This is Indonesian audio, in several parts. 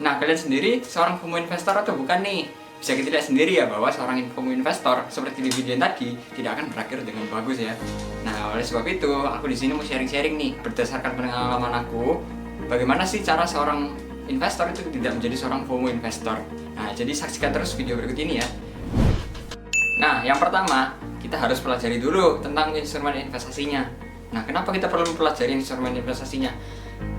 Nah, kalian sendiri seorang FOMO investor atau bukan nih? Bisa kita lihat sendiri ya bahwa seorang FOMO investor seperti di video yang tadi tidak akan berakhir dengan bagus ya. Nah, oleh sebab itu aku di sini mau sharing-sharing nih berdasarkan pengalaman aku, bagaimana sih cara seorang investor itu tidak menjadi seorang FOMO investor. Nah, jadi saksikan terus video berikut ini ya. Nah, yang pertama, kita harus pelajari dulu tentang instrumen investasinya. Nah, kenapa kita perlu mempelajari instrumen investasinya?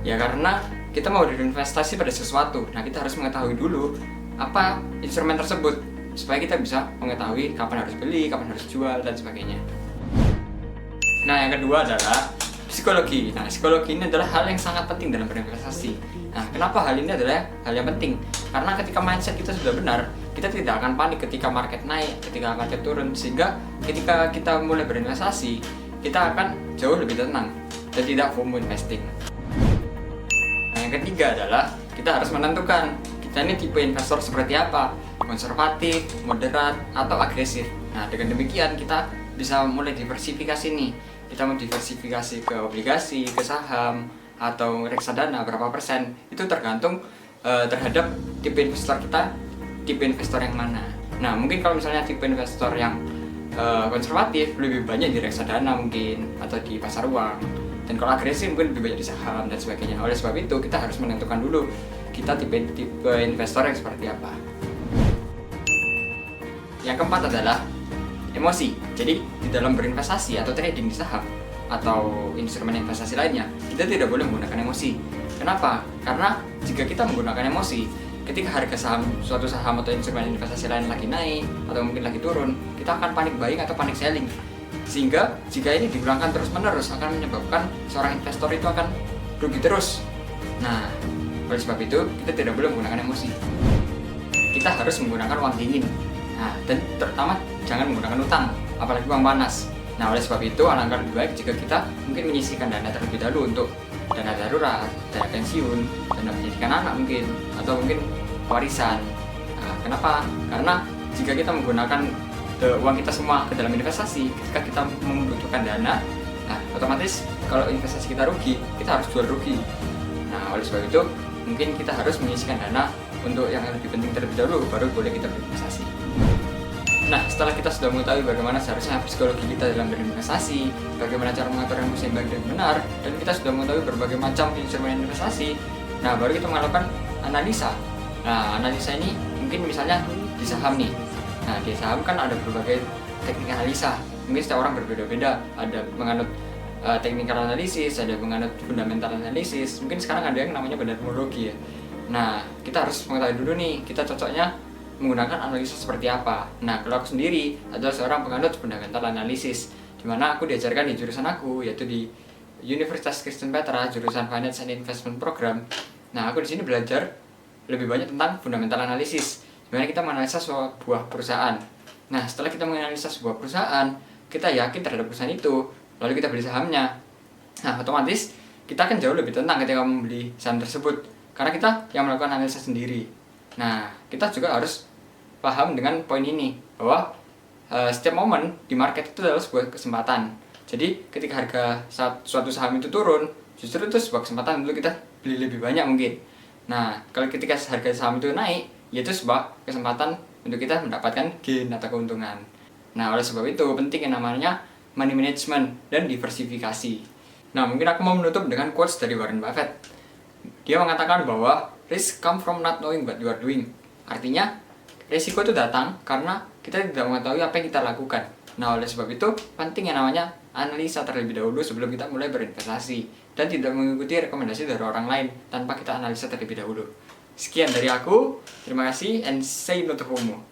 Ya karena kita mau berinvestasi pada sesuatu. Nah, kita harus mengetahui dulu apa instrumen tersebut supaya kita bisa mengetahui kapan harus beli, kapan harus jual, dan sebagainya. Nah, yang kedua adalah psikologi. Nah, psikologi ini adalah hal yang sangat penting dalam berinvestasi. Nah, kenapa hal ini adalah hal yang penting? Karena ketika mindset kita sudah benar, kita tidak akan panik ketika market naik, ketika market turun, sehingga ketika kita mulai berinvestasi, kita akan jauh lebih tenang dan tidak FOMO investing. Nah, yang ketiga adalah kita harus menentukan kita ini tipe investor seperti apa, konservatif, moderat, atau agresif. Nah, dengan demikian kita bisa mulai diversifikasi nih. Kita mau diversifikasi ke obligasi, ke saham, atau reksadana berapa persen. Itu tergantung terhadap tipe investor kita, tipe investor yang mana. Nah, mungkin kalau misalnya tipe investor yang konservatif lebih banyak di reksadana mungkin, atau di pasar uang. Dan kalau agresif mungkin lebih banyak di saham dan sebagainya. Oleh sebab itu kita harus menentukan dulu kita tipe investor yang seperti apa. Yang keempat adalah emosi. Jadi di dalam berinvestasi atau trading di saham atau instrumen investasi lainnya, kita tidak boleh menggunakan emosi. Kenapa? Karena jika kita menggunakan emosi, ketika harga saham, suatu saham atau instrumen investasi lain lagi naik atau mungkin lagi turun, kita akan panik buying atau panik selling. Sehingga jika ini diulangkan terus-menerus akan menyebabkan seorang investor itu akan rugi terus. Nah, oleh sebab itu kita tidak boleh menggunakan emosi. Kita harus menggunakan uang dingin. Nah, dan terutama jangan menggunakan utang, apalagi uang panas. Nah, oleh sebab itu alangkah lebih baik jika kita mungkin menyisihkan dana terlebih dahulu untuk dana darurat, dana pensiun, dana pendidikan anak mungkin, atau mungkin warisan. Nah, kenapa? Karena jika kita menggunakan uang kita semua ke dalam investasi, ketika kita membutuhkan dana, nah otomatis kalau investasi kita rugi, kita harus jual rugi. Nah, oleh sebab itu mungkin kita harus menyisihkan dana untuk yang lebih penting terlebih dahulu, baru boleh kita berinvestasi. Nah, setelah kita sudah mengetahui bagaimana seharusnya psikologi kita dalam berinvestasi, bagaimana cara mengatur emosi yang baik dan benar, dan kita sudah mengetahui berbagai macam instrumen investasi, nah baru kita melakukan analisa. Nah, analisa ini mungkin misalnya di saham nih. Nah, di saham kan ada berbagai teknik analisa. Mungkin setiap orang berbeda-beda. Ada menganut technical analysis, ada menganut fundamental analysis. Mungkin sekarang ada yang namanya bendermologi ya. Nah, kita harus mengetahui dulu nih, kita cocoknya menggunakan analisa seperti apa. Nah, kalau aku sendiri adalah seorang penganut fundamental analysis, di mana aku diajarkan di jurusan aku, yaitu di Universitas Kristen Petra, jurusan Finance and Investment Program. Nah, aku di sini belajar lebih banyak tentang fundamental analysis, di mana kita menganalisa sebuah perusahaan. Nah, setelah kita menganalisa sebuah perusahaan, kita yakin terhadap perusahaan itu, lalu kita beli sahamnya. Nah, otomatis kita akan jauh lebih tenang ketika membeli saham tersebut, karena kita yang melakukan analisa sendiri. Nah, kita juga harus paham dengan poin ini, bahwa setiap momen di market itu adalah sebuah kesempatan. Jadi ketika harga suatu saham itu turun, justru itu sebuah kesempatan untuk kita beli lebih banyak mungkin. Nah, kalau ketika harga saham itu naik, yaitu sebuah kesempatan untuk kita mendapatkan gain atau keuntungan. Nah, oleh sebab itu penting yang namanya money management dan diversifikasi. Nah, mungkin aku mau menutup dengan quotes dari Warren Buffett. Dia mengatakan bahwa risk come from not knowing what you are doing. Artinya, risiko itu datang karena kita tidak mengetahui apa yang kita lakukan. Nah, oleh sebab itu penting yang namanya analisa terlebih dahulu sebelum kita mulai berinvestasi, dan tidak mengikuti rekomendasi dari orang lain tanpa kita analisa terlebih dahulu. Sekian dari aku, terima kasih, and say no to FOMO.